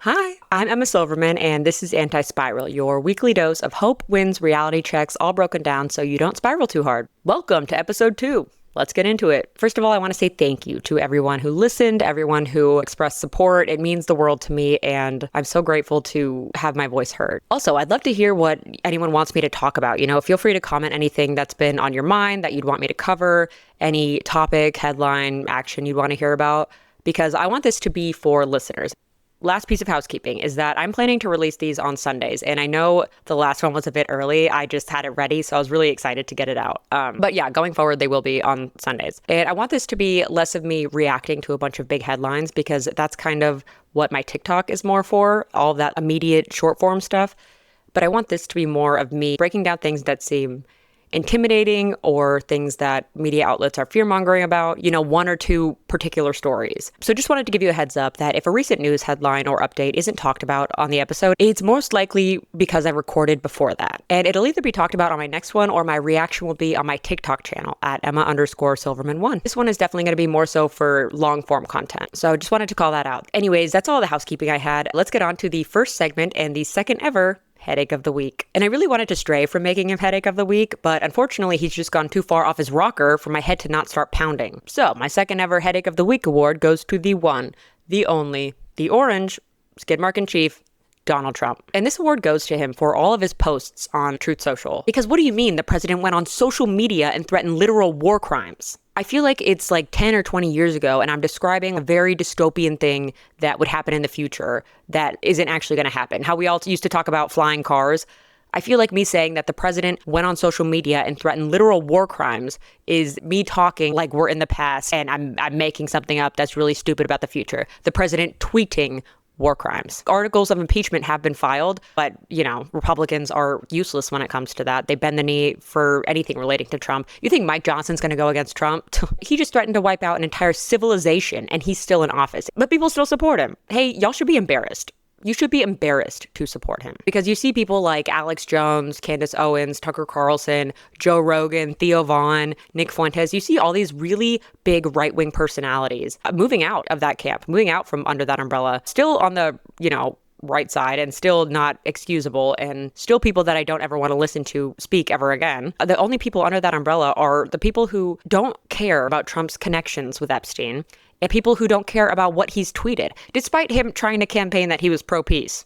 Hi, I'm Emma Silverman, and this is Antispiral, your weekly dose of hope, wins, reality checks, all broken down so you don't spiral too hard. Welcome to episode 2. Let's get into it. First of all, I want to say thank you to everyone who listened, everyone who expressed support. It means the world to me, and I'm so grateful to have my voice heard. Also, I'd love to hear what anyone wants me to talk about. Feel free to comment anything that's been on your mind that you'd want me to cover, any topic, headline, action you'd want to hear about, because I want this to be for listeners. Last piece of housekeeping is that I'm planning to release these on Sundays, and I know the last one was a bit early. I just had it ready, so I was really excited to get it out. But yeah, going forward, they will be on Sundays. And I want this to be less of me reacting to a bunch of big headlines, because that's kind of what my TikTok is more for, all of that immediate short form stuff. But I want this to be more of me breaking down things that seem intimidating or things that media outlets are fear-mongering about, one or two particular stories. So just wanted to give you a heads up that if a recent news headline or update isn't talked about on the episode, it's most likely because I recorded before that. And it'll either be talked about on my next one or my reaction will be on my TikTok channel at Emma_Silverman1. This one is definitely going to be more so for long-form content. So just wanted to call that out. Anyways, that's all the housekeeping I had. Let's get on to the first segment and the second ever Headache of the Week. And I really wanted to stray from making him Headache of the Week, but unfortunately he's just gone too far off his rocker for my head to not start pounding. So my second ever Headache of the Week award goes to the one, the only, the orange, skid mark in chief, Donald Trump. And this award goes to him for all of his posts on Truth Social. Because what do you mean the president went on social media and threatened literal war crimes? I feel like it's like 10 or 20 years ago, and I'm describing a very dystopian thing that would happen in the future that isn't actually going to happen. How we all used to talk about flying cars. I feel like me saying that the president went on social media and threatened literal war crimes is me talking like we're in the past and I'm making something up that's really stupid about the future. The president tweeting war crimes. Articles of impeachment have been filed, but, Republicans are useless when it comes to that. They bend the knee for anything relating to Trump. You think Mike Johnson's going to go against Trump? He just threatened to wipe out an entire civilization, and he's still in office. But people still support him. Hey, y'all should be embarrassed. You should be embarrassed to support him, because you see people like Alex Jones, Candace Owens, Tucker Carlson, Joe Rogan, Theo Vaughn, Nick Fuentes. You see all these really big right-wing personalities moving out of that camp, moving out from under that umbrella, still on the, right side and still not excusable, and still people that I don't ever want to listen to speak ever again. The only people under that umbrella are the people who don't care about Trump's connections with Epstein and people who don't care about what he's tweeted, despite him trying to campaign that he was pro-peace.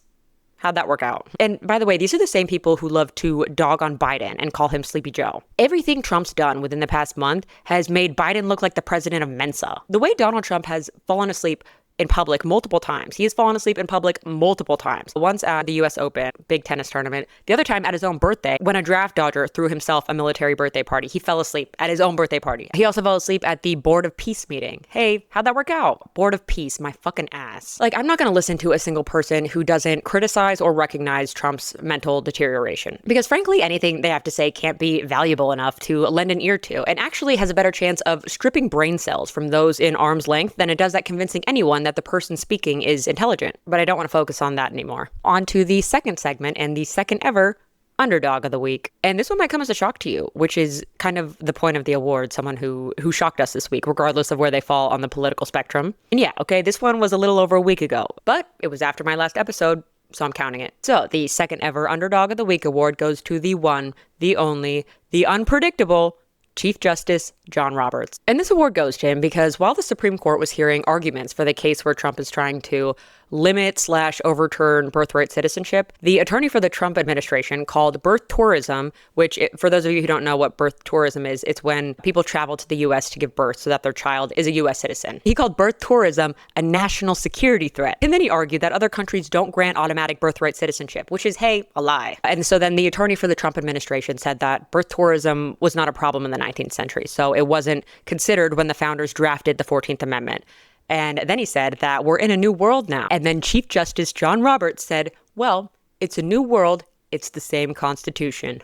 How'd that work out? And by the way, these are the same people who love to dog on Biden and call him Sleepy Joe. Everything Trump's done within the past month has made Biden look like the president of Mensa. The way Donald Trump has fallen asleep in public multiple times. He has fallen asleep in public multiple times. Once at the US Open, big tennis tournament. The other time at his own birthday, when a draft dodger threw himself a military birthday party. He fell asleep at his own birthday party. He also fell asleep at the Board of Peace meeting. Hey, how'd that work out? Board of Peace, my fucking ass. I'm not gonna listen to a single person who doesn't criticize or recognize Trump's mental deterioration. Because frankly, anything they have to say can't be valuable enough to lend an ear to, and actually has a better chance of stripping brain cells from those in arm's length than it does at convincing anyone that the person speaking is intelligent. But I don't want to focus on that anymore. On to the second segment and the second ever Underdog of the Week. And this one might come as a shock to you, which is kind of the point of the award, someone who shocked us this week, regardless of where they fall on the political spectrum. And yeah, okay, this one was a little over a week ago, but it was after my last episode, so I'm counting it. So the second ever Underdog of the Week award goes to the one, the only, the unpredictable Chief Justice John Roberts. And this award goes to him because while the Supreme Court was hearing arguments for the case where Trump is trying to limit/overturn birthright citizenship, the attorney for the Trump administration called birth tourism, which, for those of you who don't know what birth tourism is, it's when people travel to the U.S. to give birth so that their child is a U.S. citizen. He called birth tourism a national security threat. And then he argued that other countries don't grant automatic birthright citizenship, which is, hey, a lie. And so then the attorney for the Trump administration said that birth tourism was not a problem in the 19th century, so it wasn't considered when the founders drafted the 14th Amendment. And then he said that we're in a new world now. And then Chief Justice John Roberts said, well, it's a new world. It's the same Constitution.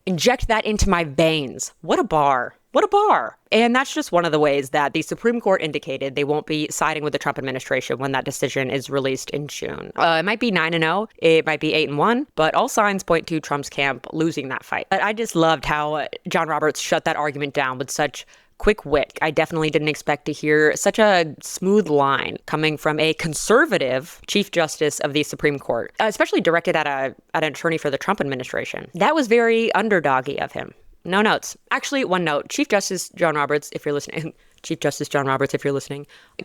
Inject that into my veins. What a bar. What a bar. And that's just one of the ways that the Supreme Court indicated they won't be siding with the Trump administration when that decision is released in June. It might be 9-0, it might be 8-1, but all signs point to Trump's camp losing that fight. But I just loved how John Roberts shut that argument down with such quick wit. I definitely didn't expect to hear such a smooth line coming from a conservative Chief Justice of the Supreme Court, especially directed at an attorney for the Trump administration. That was very underdoggy of him. No notes. Actually, one note. Chief Justice John Roberts, if you're listening,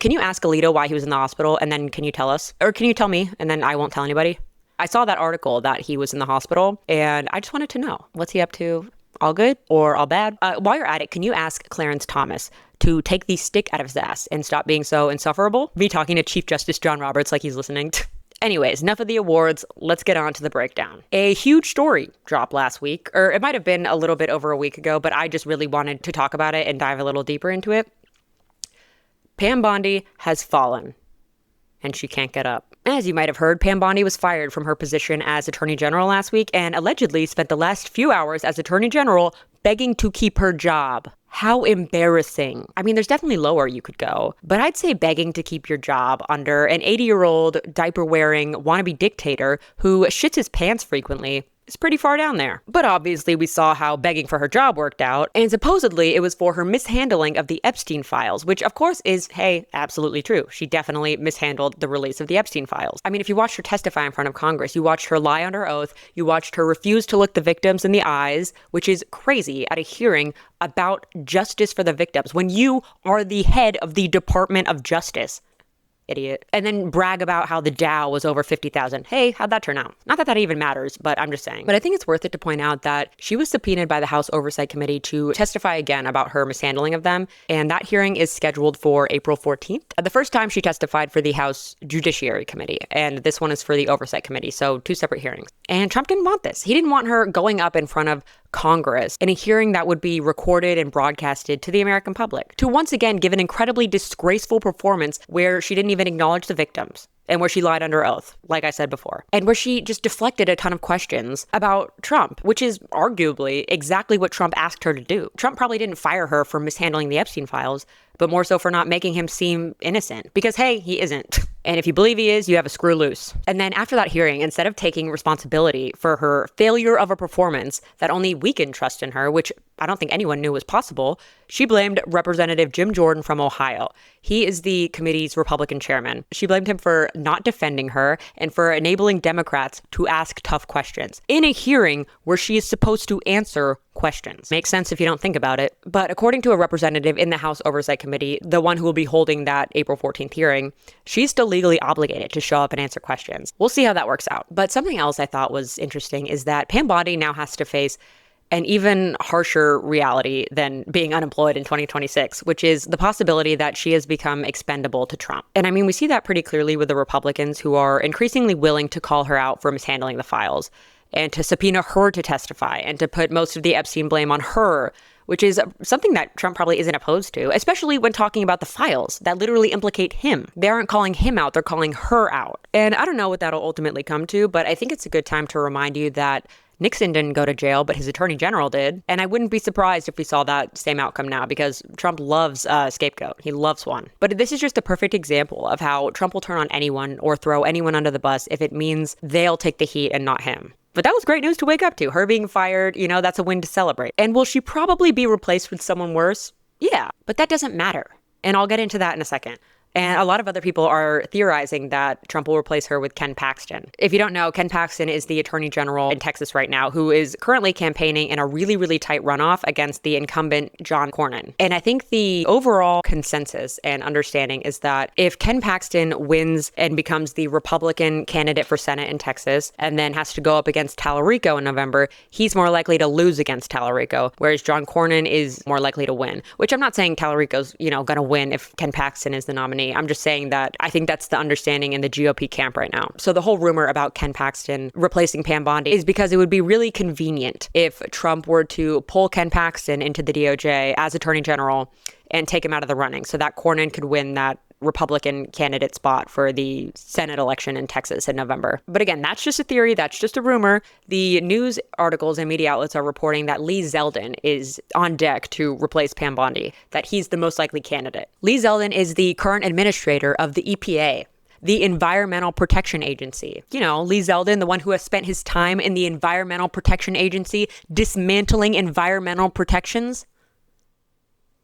can you ask Alito why he was in the hospital, and then can you tell us? Or can you tell me, and then I won't tell anybody? I saw that article that he was in the hospital, and I just wanted to know. What's he up to? All good or all bad? While you're at it, can you ask Clarence Thomas to take the stick out of his ass and stop being so insufferable? Me talking to Chief Justice John Roberts like he's listening. Anyways, enough of the awards. Let's get on to the breakdown. A huge story dropped last week, or it might have been a little bit over a week ago, but I just really wanted to talk about it and dive a little deeper into it. Pam Bondi has fallen, and she can't get up. As you might have heard, Pam Bondi was fired from her position as Attorney General last week and allegedly spent the last few hours as Attorney General begging to keep her job. How embarrassing. I mean, there's definitely lower you could go, but I'd say begging to keep your job under an 80-year-old diaper-wearing wannabe dictator who shits his pants frequently is pretty far down there. But obviously we saw how begging for her job worked out, and supposedly it was for her mishandling of the Epstein files, which of course is, hey, absolutely true. She definitely mishandled the release of the Epstein files. I mean, if you watched her testify in front of Congress, you watched her lie under oath, you watched her refuse to look the victims in the eyes, which is crazy at a hearing about justice for the victims when you are the head of the Department of Justice. Idiot. And then brag about how the Dow was over 50,000. Hey, how'd that turn out? Not that that even matters, but I'm just saying. But I think it's worth it to point out that she was subpoenaed by the House Oversight Committee to testify again about her mishandling of them. And that hearing is scheduled for April 14th. The first time she testified for the House Judiciary Committee, and this one is for the Oversight Committee. So 2 separate hearings. And Trump didn't want this. He didn't want her going up in front of Congress in a hearing that would be recorded and broadcasted to the American public, to once again give an incredibly disgraceful performance where she didn't even acknowledge the victims and where she lied under oath, like I said before, and where she just deflected a ton of questions about Trump, which is arguably exactly what Trump asked her to do. Trump probably didn't fire her for mishandling the Epstein files, but more so for not making him seem innocent. Because, hey, he isn't. And if you believe he is, you have a screw loose. And then after that hearing, instead of taking responsibility for her failure of a performance that only weakened trust in her, which I don't think anyone knew was possible, she blamed Representative Jim Jordan from Ohio. He is the committee's Republican chairman. She blamed him for not defending her and for enabling Democrats to ask tough questions in a hearing where she is supposed to answer questions. Makes sense if you don't think about it. But according to a representative in the House Oversight Committee, the one who will be holding that April 14th hearing, she's still legally obligated to show up and answer questions. We'll see how that works out. But something else I thought was interesting is that Pam Bondi now has to face an even harsher reality than being unemployed in 2026, which is the possibility that she has become expendable to Trump. And I mean, we see that pretty clearly with the Republicans who are increasingly willing to call her out for mishandling the files and to subpoena her to testify and to put most of the Epstein blame on her, which is something that Trump probably isn't opposed to, especially when talking about the files that literally implicate him. They aren't calling him out, they're calling her out. And I don't know what that'll ultimately come to, but I think it's a good time to remind you that Nixon didn't go to jail, but his attorney general did. And I wouldn't be surprised if we saw that same outcome now, because Trump loves a scapegoat. He loves one. But this is just a perfect example of how Trump will turn on anyone or throw anyone under the bus if it means they'll take the heat and not him. But that was great news to wake up to. Her being fired, that's a win to celebrate. And will she probably be replaced with someone worse? Yeah, but that doesn't matter. And I'll get into that in a second. And a lot of other people are theorizing that Trump will replace her with Ken Paxton. If you don't know, Ken Paxton is the attorney general in Texas right now, who is currently campaigning in a really, really tight runoff against the incumbent John Cornyn. And I think the overall consensus and understanding is that if Ken Paxton wins and becomes the Republican candidate for Senate in Texas, and then has to go up against Tallarico in November, he's more likely to lose against Tallarico, whereas John Cornyn is more likely to win. Which I'm not saying Tallarico's, going to win if Ken Paxton is the nominee. I'm just saying that I think that's the understanding in the GOP camp right now. So the whole rumor about Ken Paxton replacing Pam Bondi is because it would be really convenient if Trump were to pull Ken Paxton into the DOJ as attorney general and take him out of the running so that Cornyn could win that Republican candidate spot for the Senate election in Texas in November. But again, that's just a theory. That's just a rumor. The news articles and media outlets are reporting that Lee Zeldin is on deck to replace Pam Bondi, that he's the most likely candidate. Lee Zeldin is the current administrator of the EPA, the Environmental Protection Agency. Lee Zeldin, the one who has spent his time in the Environmental Protection Agency dismantling environmental protections.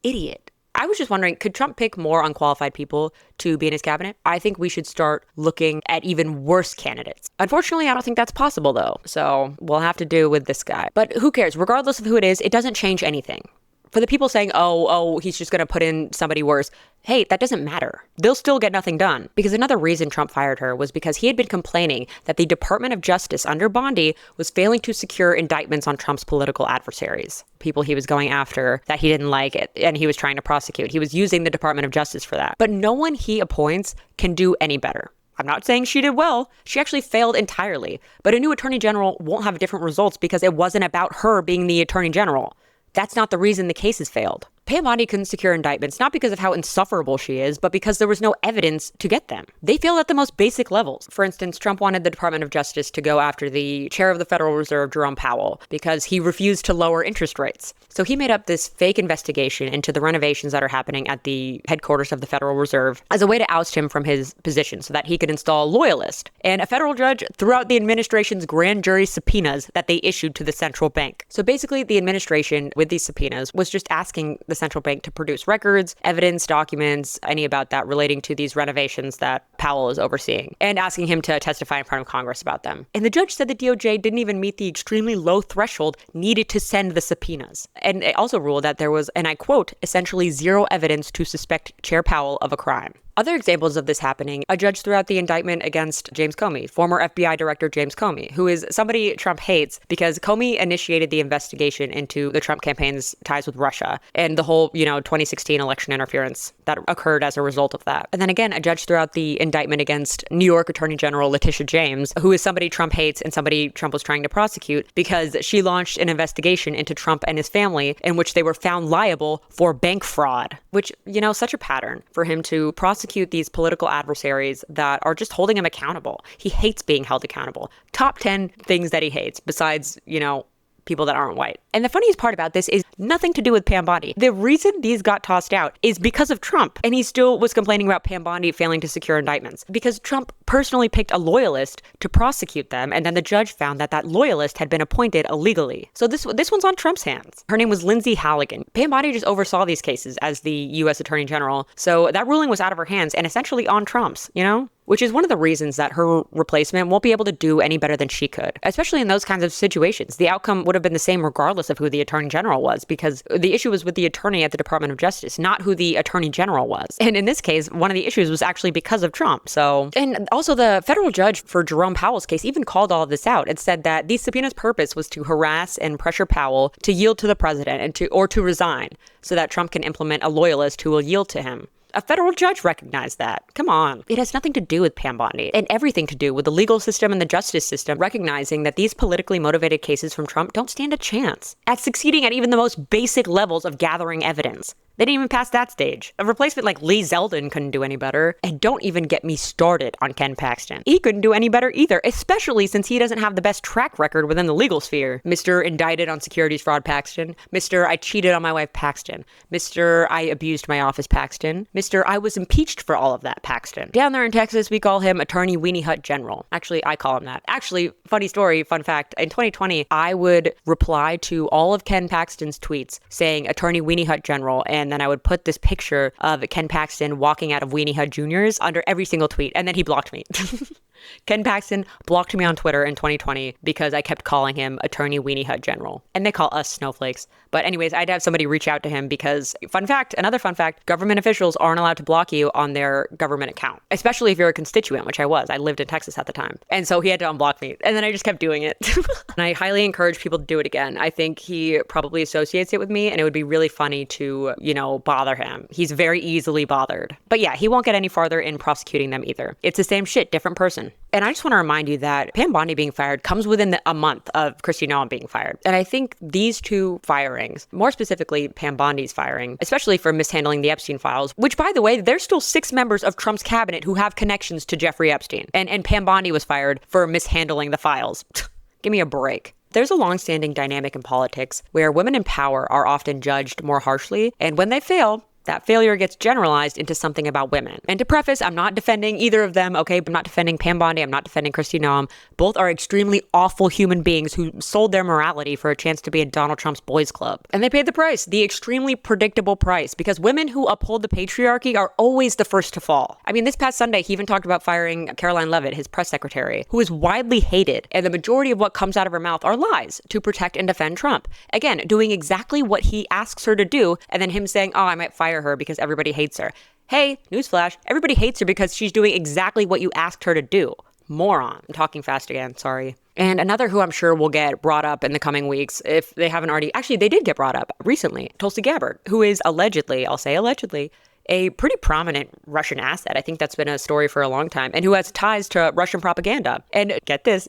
idiot. I was just wondering, could Trump pick more unqualified people to be in his cabinet? I think we should start looking at even worse candidates. Unfortunately, I don't think that's possible, though. So we'll have to do with this guy. But who cares? Regardless of who it is, it doesn't change anything. For the people saying, oh, he's just going to put in somebody worse. Hey, that doesn't matter. They'll still get nothing done. Because another reason Trump fired her was because he had been complaining that the Department of Justice under Bondi was failing to secure indictments on Trump's political adversaries, people he was going after that he didn't like it and he was trying to prosecute. He was using the Department of Justice for that. But no one he appoints can do any better. I'm not saying she did well. She actually failed entirely. But a new attorney general won't have different results because it wasn't about her being the attorney general. That's not the reason the cases failed. Pam Bondi couldn't secure indictments, not because of how insufferable she is, but because there was no evidence to get them. They failed at the most basic levels. For instance, Trump wanted the Department of Justice to go after the chair of the Federal Reserve, Jerome Powell, because he refused to lower interest rates. So he made up this fake investigation into the renovations that are happening at the headquarters of the Federal Reserve as a way to oust him from his position so that he could install a loyalist. And a federal judge threw out the administration's grand jury subpoenas that they issued to the central bank. So basically, the administration, with these subpoenas, was just asking the central bank to produce records, evidence, documents, any about that relating to these renovations that Powell is overseeing, and asking him to testify in front of Congress about them. And the judge said the DOJ didn't even meet the extremely low threshold needed to send the subpoenas. And it also ruled that there was, and I quote, essentially zero evidence to suspect Chair Powell of a crime. Other examples of this happening, a judge threw out the indictment against James Comey, former FBI Director James Comey, who is somebody Trump hates because Comey initiated the investigation into the Trump campaign's ties with Russia and the whole, 2016 election interference that occurred as a result of that. And then again, a judge threw out the indictment against New York Attorney General Letitia James, who is somebody Trump hates and somebody Trump was trying to prosecute because she launched an investigation into Trump and his family in which they were found liable for bank fraud, which, such a pattern for him to prosecute these political adversaries that are just holding him accountable. He hates being held accountable. Top 10 things that he hates besides, people that aren't white. And the funniest part about this is nothing to do with Pam Bondi. The reason these got tossed out is because of Trump. And he still was complaining about Pam Bondi failing to secure indictments because Trump personally picked a loyalist to prosecute them. And then the judge found that that loyalist had been appointed illegally. So this one's on Trump's hands. Her name was Lindsay Halligan. Pam Bondi just oversaw these cases as the U.S. Attorney General. So that ruling was out of her hands and essentially on Trump's, which is one of the reasons that her replacement won't be able to do any better than she could, especially in those kinds of situations. The outcome would have been the same regardless of who the attorney general was, because the issue was with the attorney at the Department of Justice, not who the attorney general was. And in this case, one of the issues was actually because of Trump. And also the federal judge for Jerome Powell's case even called all of this out and said that these subpoenas' purpose was to harass and pressure Powell to yield to the president and to resign so that Trump can implement a loyalist who will yield to him. A federal judge recognized that. Come on. It has nothing to do with Pam Bondi and everything to do with the legal system and the justice system recognizing that these politically motivated cases from Trump don't stand a chance at succeeding at even the most basic levels of gathering evidence. They didn't even pass that stage. A replacement like Lee Zeldin couldn't do any better. And don't even get me started on Ken Paxton. He couldn't do any better either, especially since he doesn't have the best track record within the legal sphere. Mr. Indicted on Securities Fraud Paxton. Mr. I cheated on my wife Paxton. Mr. I abused my office Paxton. Mr. I was impeached for all of that Paxton. Down there in Texas, we call him Attorney Weenie Hut General. Actually, I call him that. Actually, funny story, fun fact. In 2020, I would reply to all of Ken Paxton's tweets saying Attorney Weenie Hut General, and then I would put this picture of Ken Paxton walking out of Weenie Hut Jr.'s under every single tweet, and then he blocked me. Ken Paxton blocked me on Twitter in 2020 because I kept calling him Attorney Weenie Hut General. And they call us snowflakes. But anyways, I'd have somebody reach out to him because, another fun fact, government officials aren't allowed to block you on their government account, especially if you're a constituent, which I was. I lived in Texas at the time. And so he had to unblock me. And then I just kept doing it. And I highly encourage people to do it again. I think he probably associates it with me, and it would be really funny to, bother him. He's very easily bothered. But yeah, he won't get any farther in prosecuting them either. It's the same shit, different person. And I just want to remind you that Pam Bondi being fired comes within a month of Kristi Noem being fired. And I think these two firings, more specifically Pam Bondi's firing, especially for mishandling the Epstein files, which, by the way, there's still 6 members of Trump's cabinet who have connections to Jeffrey Epstein. And Pam Bondi was fired for mishandling the files. Give me a break. There's a longstanding dynamic in politics where women in power are often judged more harshly. And when they fail, that failure gets generalized into something about women. And to preface, I'm not defending either of them, okay? I'm not defending Pam Bondi. I'm not defending Noem. Both are extremely awful human beings who sold their morality for a chance to be in Donald Trump's boys club. And they paid the price, the extremely predictable price, because women who uphold the patriarchy are always the first to fall. I mean, this past Sunday, he even talked about firing Caroline Leavitt, his press secretary, who is widely hated. And the majority of what comes out of her mouth are lies to protect and defend Trump. Again, doing exactly what he asks her to do, and then him saying, oh, I might fire her because everybody hates her. Hey, newsflash, everybody hates her because she's doing exactly what you asked her to do. Moron. I'm talking fast again, sorry. And another who I'm sure will get brought up in the coming weeks, if they haven't already, actually they did get brought up recently, Tulsi Gabbard, who is allegedly, I'll say allegedly, a pretty prominent Russian asset. I think that's been a story for a long time, and who has ties to Russian propaganda. And get this,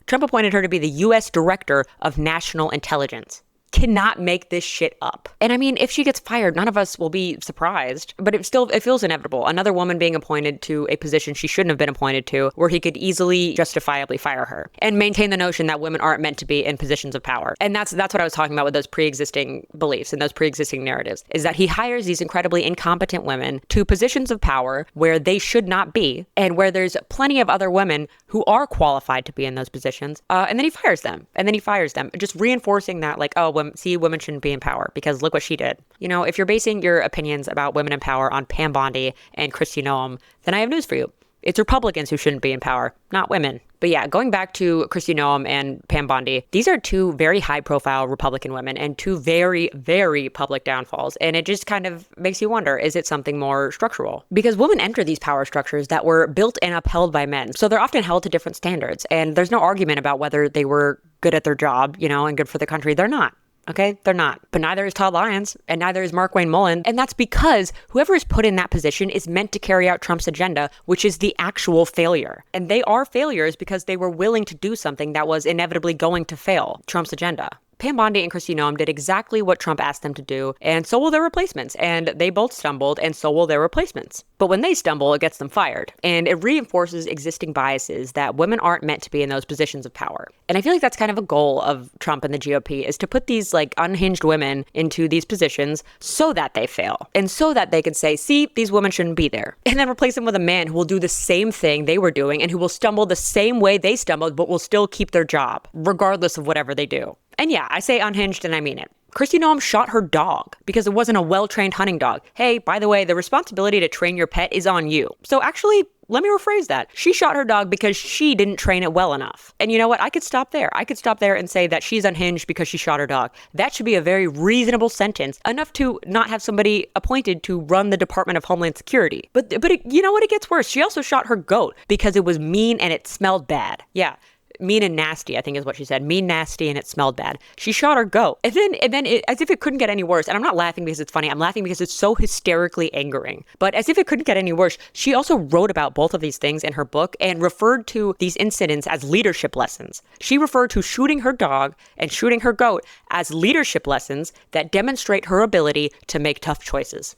Trump appointed her to be the U.S. Director of National Intelligence. Cannot make this shit up. And I mean, if she gets fired, none of us will be surprised, but it feels inevitable. Another woman being appointed to a position she shouldn't have been appointed to, where he could easily justifiably fire her and maintain the notion that women aren't meant to be in positions of power. And that's what I was talking about with those pre-existing beliefs and those pre-existing narratives, is that he hires these incredibly incompetent women to positions of power where they should not be, and where there's plenty of other women who are qualified to be in those positions. And then he fires them. Just reinforcing that, like, oh, women shouldn't be in power because look what she did. You know, if you're basing your opinions about women in power on Pam Bondi and Noem, then I have news for you. It's Republicans who shouldn't be in power, not women. But yeah, going back to Noem and Pam Bondi, these are two very high-profile Republican women and two very, very public downfalls. And it just kind of makes you wonder, is it something more structural? Because women enter these power structures that were built and upheld by men. So they're often held to different standards. And there's no argument about whether they were good at their job, you know, and good for the country. They're not. Okay, they're not. But neither is Todd Lyons, and neither is Markwayne Mullin. And that's because whoever is put in that position is meant to carry out Trump's agenda, which is the actual failure. And they are failures because they were willing to do something that was inevitably going to fail Trump's agenda. Pam Bondi and Noem did exactly what Trump asked them to do, and so will their replacements. And they both stumbled, and so will their replacements. But when they stumble, it gets them fired. And it reinforces existing biases that women aren't meant to be in those positions of power. And I feel like that's kind of a goal of Trump and the GOP, is to put these like unhinged women into these positions so that they fail. And so that they can say, see, these women shouldn't be there. And then replace them with a man who will do the same thing they were doing and who will stumble the same way they stumbled, but will still keep their job, regardless of whatever they do. And yeah, I say unhinged and I mean it. Noem shot her dog because it wasn't a well-trained hunting dog. Hey, by the way, the responsibility to train your pet is on you. So actually, let me rephrase that. She shot her dog because she didn't train it well enough. And you know what? I could stop there. I could stop there and say that she's unhinged because she shot her dog. That should be a very reasonable sentence, enough to not have somebody appointed to run the Department of Homeland Security. But you know what? It gets worse. She also shot her goat because it was mean and it smelled bad. Yeah. Mean and nasty, I think is what she said. Mean, nasty, and it smelled bad. She shot her goat. And then as if it couldn't get any worse, and I'm not laughing because it's funny, I'm laughing because it's so hysterically angering. But as if it couldn't get any worse, she also wrote about both of these things in her book and referred to these incidents as leadership lessons. She referred to shooting her dog and shooting her goat as leadership lessons that demonstrate her ability to make tough choices.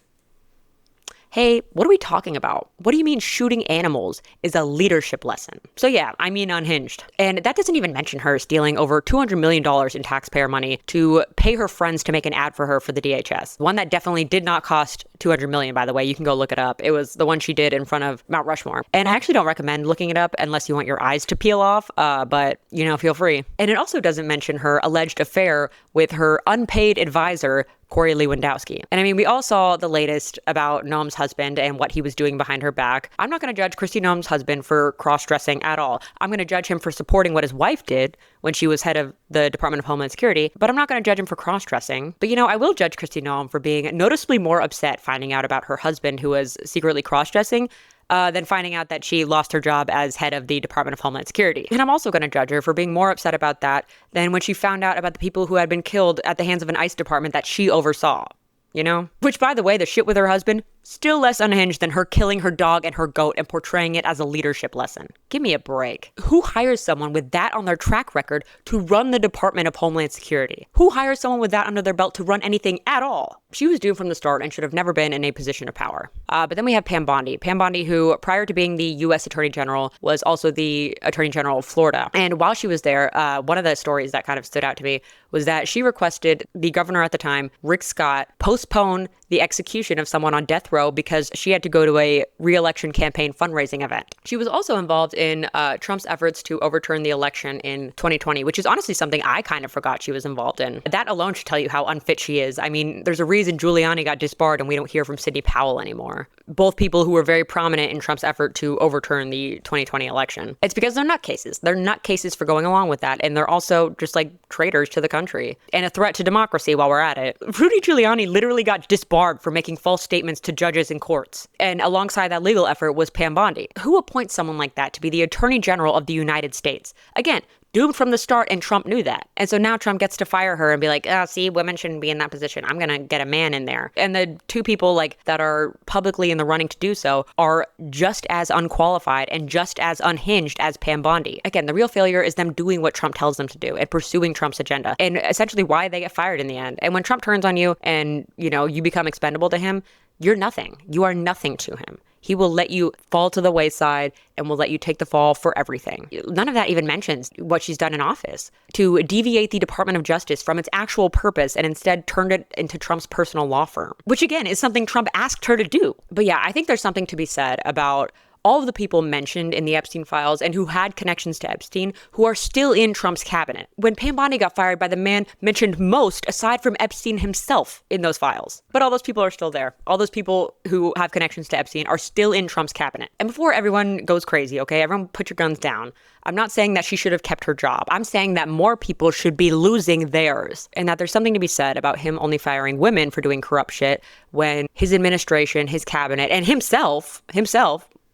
Hey, what are we talking about? What do you mean shooting animals is a leadership lesson? So yeah, I mean unhinged. And that doesn't even mention her stealing over $200 million in taxpayer money to pay her friends to make an ad for her for the DHS. One that definitely did not cost $200 million, by the way. You can go look it up. It was the one she did in front of Mount Rushmore. And I actually don't recommend looking it up unless you want your eyes to peel off, but, you know, feel free. And it also doesn't mention her alleged affair with her unpaid advisor, Corey Lewandowski. And I mean, we all saw the latest about Noem's husband and what he was doing behind her back. I'm not going to judge Noem's husband for cross-dressing at all. I'm going to judge him for supporting what his wife did when she was head of the Department of Homeland Security, but I'm not going to judge him for cross-dressing. But, you know, I will judge Noem for being noticeably more upset finding out about her husband who was secretly cross-dressing than finding out that she lost her job as head of the Department of Homeland Security. And I'm also going to judge her for being more upset about that than when she found out about the people who had been killed at the hands of an ICE department that she oversaw. You know? Which, by the way, the shit with her husband, still less unhinged than her killing her dog and her goat and portraying it as a leadership lesson. Give me a break. Who hires someone with that on their track record to run the Department of Homeland Security? Who hires someone with that under their belt to run anything at all? She was doomed from the start and should have never been in a position of power. But then we have Pam Bondi. Pam Bondi, who prior to being the U.S. Attorney General, was also the Attorney General of Florida. And while she was there, one of the stories that kind of stood out to me was that she requested the governor at the time, Rick Scott, postpone the execution of someone on death row because she had to go to a re-election campaign fundraising event. She was also involved in Trump's efforts to overturn the election in 2020, which is honestly something I kind of forgot she was involved in. That alone should tell you how unfit she is. I mean, there's a reason Giuliani got disbarred and we don't hear from Sidney Powell anymore. Both people who were very prominent in Trump's effort to overturn the 2020 election. It's because they're nutcases. They're nutcases for going along with that. And they're also just like traitors to the country and a threat to democracy while we're at it. Rudy Giuliani literally got disbarred for making false statements to judges in courts. And alongside that legal effort was Pam Bondi. Who appoints someone like that to be the Attorney General of the United States? Again, doomed from the start, and Trump knew that. And so now Trump gets to fire her and be like, see, women shouldn't be in that position. I'm going to get a man in there. And the two people like that are publicly in the running to do so are just as unqualified and just as unhinged as Pam Bondi. Again, the real failure is them doing what Trump tells them to do and pursuing Trump's agenda and essentially why they get fired in the end. And when Trump turns on you and, you become expendable to him, you're nothing. You are nothing to him. He will let you fall to the wayside and will let you take the fall for everything. None of that even mentions what she's done in office to deviate the Department of Justice from its actual purpose and instead turned it into Trump's personal law firm, which again is something Trump asked her to do. But yeah, I think there's something to be said about all of the people mentioned in the Epstein files and who had connections to Epstein who are still in Trump's cabinet. When Pam Bondi got fired by the man mentioned most aside from Epstein himself in those files. But all those people are still there. All those people who have connections to Epstein are still in Trump's cabinet. And before everyone goes crazy, okay, everyone put your guns down. I'm not saying that she should have kept her job. I'm saying that more people should be losing theirs and that there's something to be said about him only firing women for doing corrupt shit when his administration, his cabinet, and himself,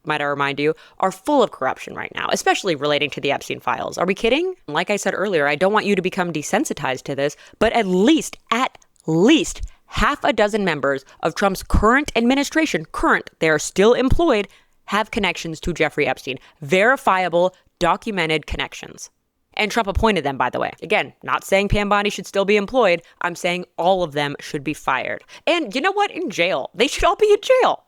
might I remind you, are full of corruption right now, especially relating to the Epstein files. Are we kidding? Like I said earlier, I don't want you to become desensitized to this, but at least half a dozen members of Trump's current administration, they are still employed, have connections to Jeffrey Epstein. Verifiable, documented connections. And Trump appointed them, by the way. Again, not saying Pam Bondi should still be employed. I'm saying all of them should be fired. And you know what? In jail. They should all be in jail.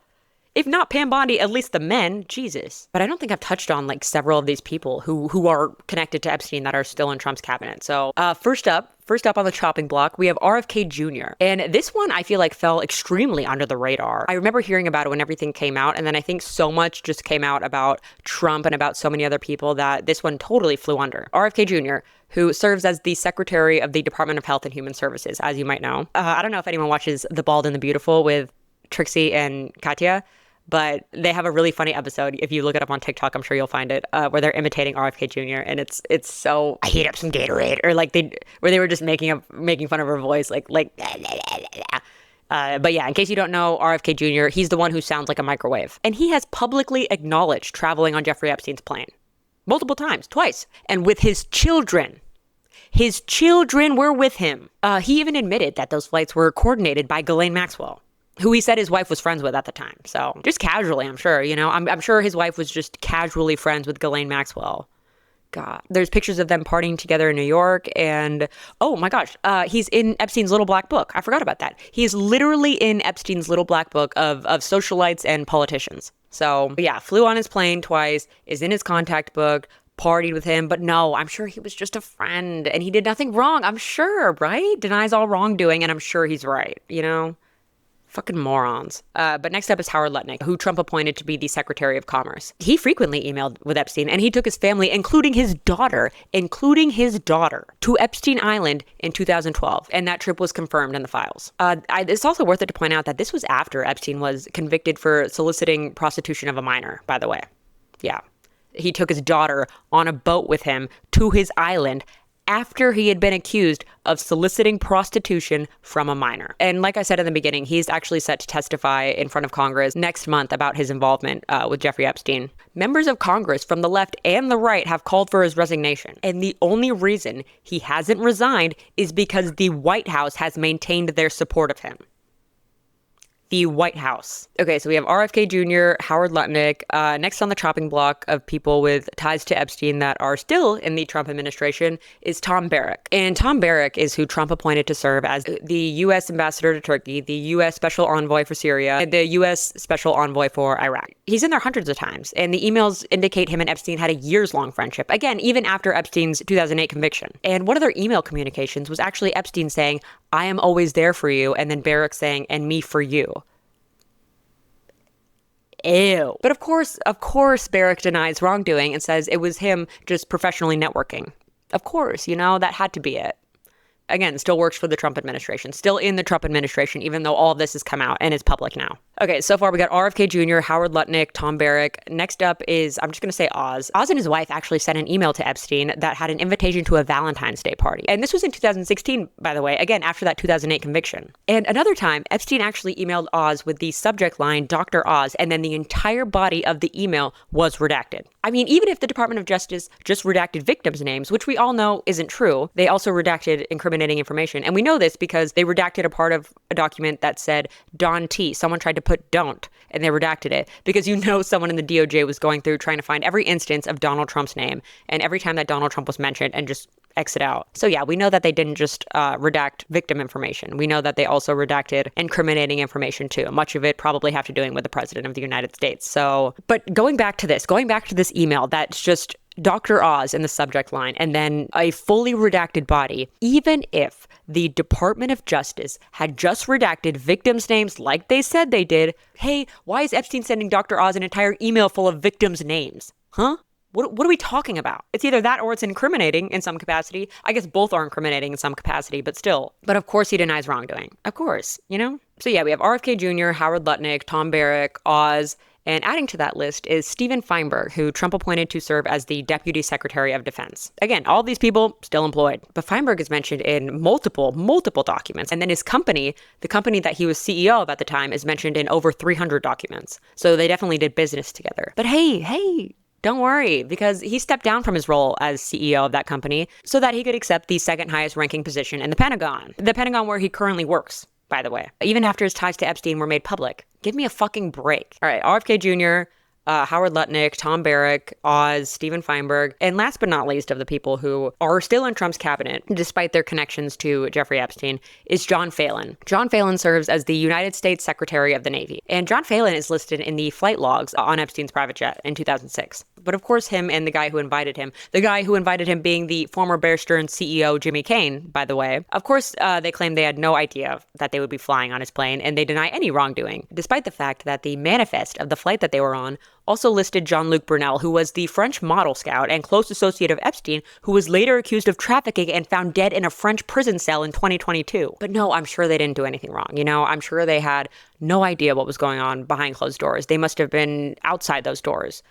If not Pam Bondi, at least the men, Jesus. But I don't think I've touched on like several of these people who are connected to Epstein that are still in Trump's cabinet. So first up on the chopping block, we have RFK Jr. And this one I feel like fell extremely under the radar. I remember hearing about it when everything came out. And then I think so much just came out about Trump and about so many other people that this one totally flew under. RFK Jr., who serves as the Secretary of the Department of Health and Human Services, as you might know. I don't know if anyone watches The Bald and the Beautiful with Trixie and Katya, but they have a really funny episode. If you look it up on TikTok, I'm sure you'll find it, where they're imitating RFK Jr. And it's so, I heat up some Gatorade, or like where they were just making fun of her voice, like. But yeah, in case you don't know, RFK Jr., he's the one who sounds like a microwave, and he has publicly acknowledged traveling on Jeffrey Epstein's plane multiple times, twice, and with his children. His children were with him. He even admitted that those flights were coordinated by Ghislaine Maxwell, who he said his wife was friends with at the time. So just casually, I'm sure, I'm sure his wife was just casually friends with Ghislaine Maxwell. God, there's pictures of them partying together in New York. And oh my gosh, he's in Epstein's little black book. I forgot about that. He is literally in Epstein's little black book of socialites and politicians. So yeah, flew on his plane twice, is in his contact book, partied with him. But no, I'm sure he was just a friend and he did nothing wrong. I'm sure, right? Denies all wrongdoing. And I'm sure he's right, Fucking morons. But next up is Howard Lutnick, who Trump appointed to be the Secretary of Commerce. He frequently emailed with Epstein, and he took his family, including his daughter, to Epstein Island in 2012. And that trip was confirmed in the files. It's also worth it to point out that this was after Epstein was convicted for soliciting prostitution of a minor, by the way. Yeah. He took his daughter on a boat with him to his island after he had been accused of soliciting prostitution from a minor. And like I said in the beginning, he's actually set to testify in front of Congress next month about his involvement with Jeffrey Epstein. Members of Congress from the left and the right have called for his resignation. And the only reason he hasn't resigned is because the White House has maintained their support of him. The White House. Okay, so we have RFK Jr., Howard Lutnick. Next on the chopping block of people with ties to Epstein that are still in the Trump administration is Tom Barrack. And Tom Barrack is who Trump appointed to serve as the U.S. ambassador to Turkey, the U.S. special envoy for Syria, and the U.S. special envoy for Iraq. He's in there hundreds of times, and the emails indicate him and Epstein had a years-long friendship. Again, even after Epstein's 2008 conviction. And one of their email communications was actually Epstein saying, I am always there for you, and then Barrack saying, and me for you. Ew. But of course, Barrack denies wrongdoing and says it was him just professionally networking. Of course, that had to be it. Again, still works for the Trump administration, still in the Trump administration, even though all of this has come out and is public now. Okay, so far we got RFK Jr., Howard Lutnick, Tom Barrack. Next up is, I'm just going to say Oz. Oz and his wife actually sent an email to Epstein that had an invitation to a Valentine's Day party. And this was in 2016, by the way, again, after that 2008 conviction. And another time, Epstein actually emailed Oz with the subject line, Dr. Oz, and then the entire body of the email was redacted. I mean, even if the Department of Justice just redacted victims' names, which we all know isn't true, they also redacted incriminating information. And we know this because they redacted a part of a document that said Don T. Someone tried to put don't, and they redacted it because someone in the DOJ was going through trying to find every instance of Donald Trump's name and every time that Donald Trump was mentioned and just exit out. So yeah, we know that they didn't just redact victim information. We know that they also redacted incriminating information too. Much of it probably have to do with the president of the United States. So, but going back to this email that's just Dr. Oz in the subject line and then a fully redacted body, even if the Department of Justice had just redacted victims' names like they said they did, hey, why is Epstein sending Dr. Oz an entire email full of victims' names? Huh? What are we talking about? It's either that or it's incriminating in some capacity. I guess both are incriminating in some capacity, but still. But of course he denies wrongdoing. Of course, So yeah, we have RFK Jr., Howard Lutnick, Tom Barrack, Oz, and adding to that list is Stephen Feinberg, who Trump appointed to serve as the Deputy Secretary of Defense. Again, all these people still employed. But Feinberg is mentioned in multiple documents. And then his company, the company that he was CEO of at the time, is mentioned in over 300 documents. So they definitely did business together. But hey, don't worry, because he stepped down from his role as CEO of that company so that he could accept the second highest ranking position in the Pentagon where he currently works, by the way. Even after his ties to Epstein were made public. Give me a fucking break. All right, RFK Jr., Howard Lutnick, Tom Barrack, Oz, Stephen Feinberg, and last but not least of the people who are still in Trump's cabinet, despite their connections to Jeffrey Epstein, is John Phelan. John Phelan serves as the United States Secretary of the Navy, and John Phelan is listed in the flight logs on Epstein's private jet in 2006. But of course, him and the guy who invited him being the former Bear Stearns CEO, Jimmy Cain, by the way, of course, they claim they had no idea that they would be flying on his plane, and they deny any wrongdoing, despite the fact that the manifest of the flight that they were on also listed Jean-Luc Brunel, who was the French model scout and close associate of Epstein, who was later accused of trafficking and found dead in a French prison cell in 2022. But no, I'm sure they didn't do anything wrong. I'm sure they had no idea what was going on behind closed doors. They must have been outside those doors.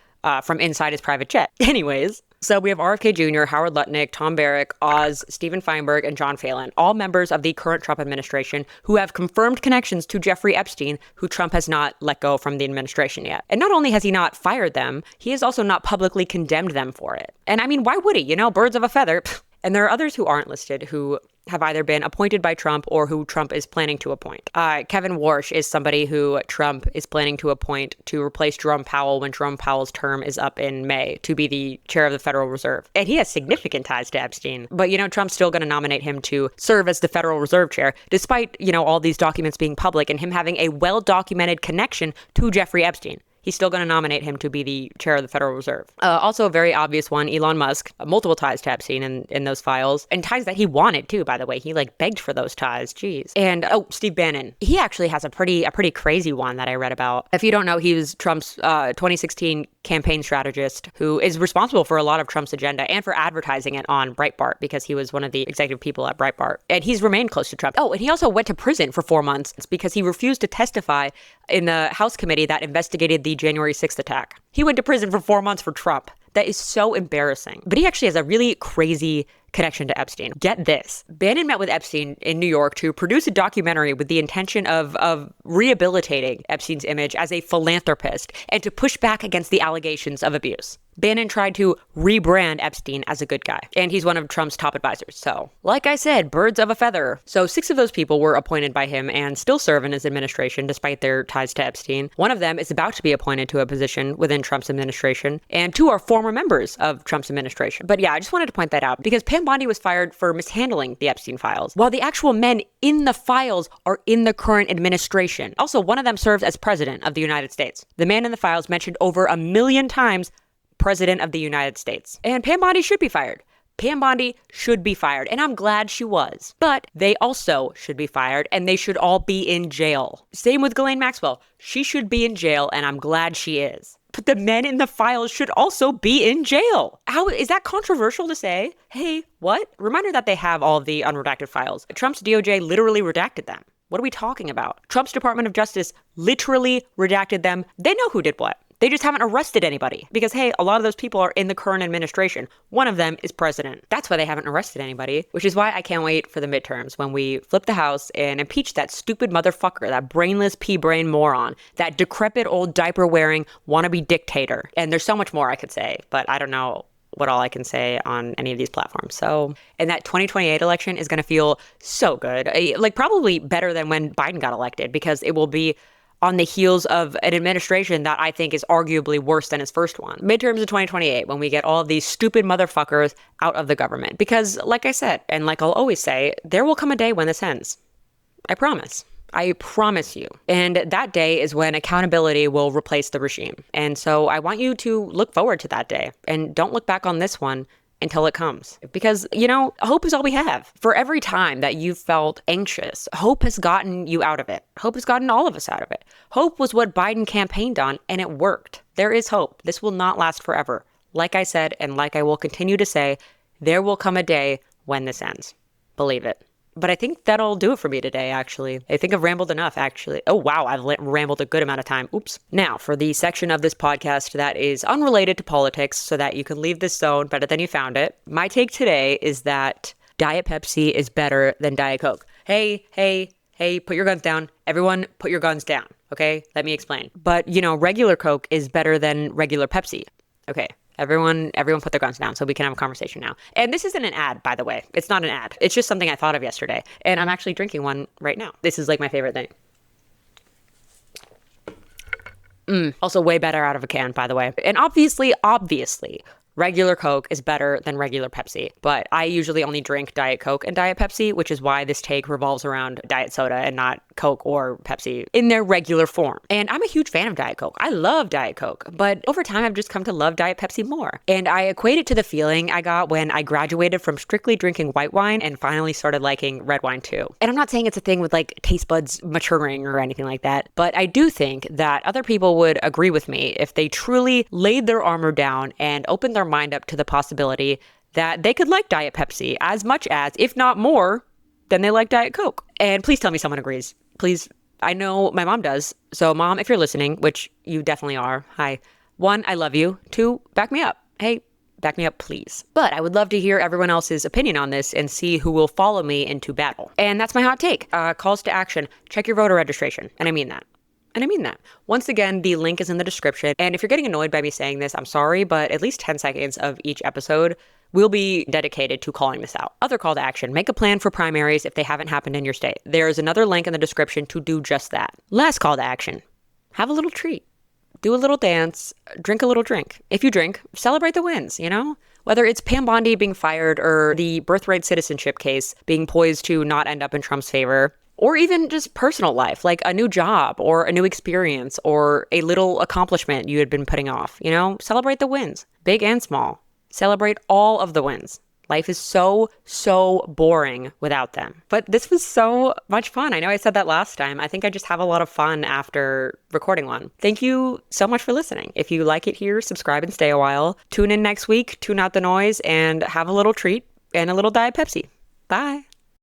From inside his private jet. Anyways, so we have RFK Jr., Howard Lutnick, Tom Barrack, Oz, Stephen Feinberg, and John Phelan, all members of the current Trump administration who have confirmed connections to Jeffrey Epstein, who Trump has not let go from the administration yet. And not only has he not fired them, he has also not publicly condemned them for it. And I mean, why would he? Birds of a feather. And there are others who aren't listed who have either been appointed by Trump or who Trump is planning to appoint. Kevin Warsh is somebody who Trump is planning to appoint to replace Jerome Powell when Jerome Powell's term is up in May to be the chair of the Federal Reserve. And he has significant ties to Epstein. But, Trump's still going to nominate him to serve as the Federal Reserve chair, despite, all these documents being public and him having a well-documented connection to Jeffrey Epstein. He's still going to nominate him to be the chair of the Federal Reserve. Also a very obvious one, Elon Musk, multiple ties to Epstein in those files, and ties that he wanted too, by the way. He begged for those ties, jeez. And Steve Bannon. He actually has a pretty crazy one that I read about. If you don't know, he was Trump's 2016 campaign strategist who is responsible for a lot of Trump's agenda and for advertising it on Breitbart because he was one of the executive people at Breitbart. And he's remained close to Trump. Oh, and he also went to prison for 4 months because he refused to testify in the House committee that investigated the January 6th attack. He went to prison for 4 months for Trump. That is so embarrassing. But he actually has a really crazy connection to Epstein. Get this. Bannon met with Epstein in New York to produce a documentary with the intention of rehabilitating Epstein's image as a philanthropist and to push back against the allegations of abuse. Bannon tried to rebrand Epstein as a good guy, and he's one of Trump's top advisors. So, like I said, birds of a feather. So 6 of those people were appointed by him and still serve in his administration despite their ties to Epstein. One of them is about to be appointed to a position within Trump's administration, and 2 are former members of Trump's administration. But yeah, I just wanted to point that out because Pam Bondi was fired for mishandling the Epstein files, while the actual men in the files are in the current administration. Also, one of them serves as president of the United States. The man in the files mentioned over 1 million times President of the United States. And Pam Bondi should be fired. Pam Bondi should be fired, and I'm glad she was. But they also should be fired, and they should all be in jail. Same with Ghislaine Maxwell. She should be in jail, and I'm glad she is. But the men in the files should also be in jail. How is that controversial to say? Hey, what? Reminder that they have all of the unredacted files. Trump's DOJ literally redacted them. What are we talking about? Trump's Department of Justice literally redacted them. They know who did what. They just haven't arrested anybody because, hey, a lot of those people are in the current administration. One of them is president. That's why they haven't arrested anybody, which is why I can't wait for the midterms when we flip the House and impeach that stupid motherfucker, that brainless pea-brain moron, that decrepit old diaper-wearing wannabe dictator. And there's so much more I could say, but I don't know what all I can say on any of these platforms. So, and that 2028 election is going to feel so good. Like probably better than when Biden got elected because it will be on the heels of an administration that I think is arguably worse than his first one. Midterms in 2028, when we get all of these stupid motherfuckers out of the government. Because like I said, and like I'll always say, there will come a day when this ends. I promise. I promise you. And that day is when accountability will replace the regime. And so I want you to look forward to that day and don't look back on this one until it comes. Because, you know, hope is all we have. For every time that you've felt anxious, hope has gotten you out of it. Hope has gotten all of us out of it. Hope was what Biden campaigned on, and it worked. There is hope. This will not last forever. Like I said, and like I will continue to say, there will come a day when this ends. Believe it. But I think that'll do it for me today, actually. I think I've rambled enough, actually. Oh, wow, I've rambled a good amount of time. Oops. Now, for the section of this podcast that is unrelated to politics, so that you can leave this zone better than you found it, my take today is that Diet Pepsi is better than Diet Coke. Hey, put your guns down. Everyone, put your guns down, okay? Let me explain. But, you know, regular Coke is better than regular Pepsi. Okay. Everyone put their guns down so we can have a conversation now. And this isn't an ad, by the way. It's not an ad. It's just something I thought of yesterday. And I'm actually drinking one right now. This is like my favorite thing. Also way better out of a can, by the way. And obviously, regular Coke is better than regular Pepsi. But I usually only drink Diet Coke and Diet Pepsi, which is why this take revolves around Diet Soda and not Coke or Pepsi in their regular form. And I'm a huge fan of Diet Coke. I love Diet Coke. But over time, I've just come to love Diet Pepsi more. And I equate it to the feeling I got when I graduated from strictly drinking white wine and finally started liking red wine too. And I'm not saying it's a thing with like taste buds maturing or anything like that. But I do think that other people would agree with me if they truly laid their armor down and opened their mind up to the possibility that they could like Diet Pepsi as much as, if not more, than they like Diet Coke. And please tell me someone agrees. Please. I know my mom does. So mom, if you're listening, which you definitely are, hi. 1, I love you. 2, back me up. Hey, back me up, please. But I would love to hear everyone else's opinion on this and see who will follow me into battle. And that's my hot take. Calls to action. Check your voter registration. And I mean that. Once again, the link is in the description. And if you're getting annoyed by me saying this, I'm sorry, but at least 10 seconds of each episode will be dedicated to calling this out. Other call to action, make a plan for primaries if they haven't happened in your state. There is another link in the description to do just that. Last call to action, have a little treat. Do a little dance, drink a little drink. If you drink, celebrate the wins, you know? Whether it's Pam Bondi being fired or the birthright citizenship case being poised to not end up in Trump's favor, or even just personal life, like a new job or a new experience or a little accomplishment you had been putting off, you know? Celebrate the wins, big and small. Celebrate all of the wins. Life is so boring without them. But this was so much fun. I know I said that last time. I think I just have a lot of fun after recording one. Thank you so much for listening. If you like it here, subscribe and stay a while. Tune in next week, tune out the noise, and have a little treat and a little Diet Pepsi. Bye.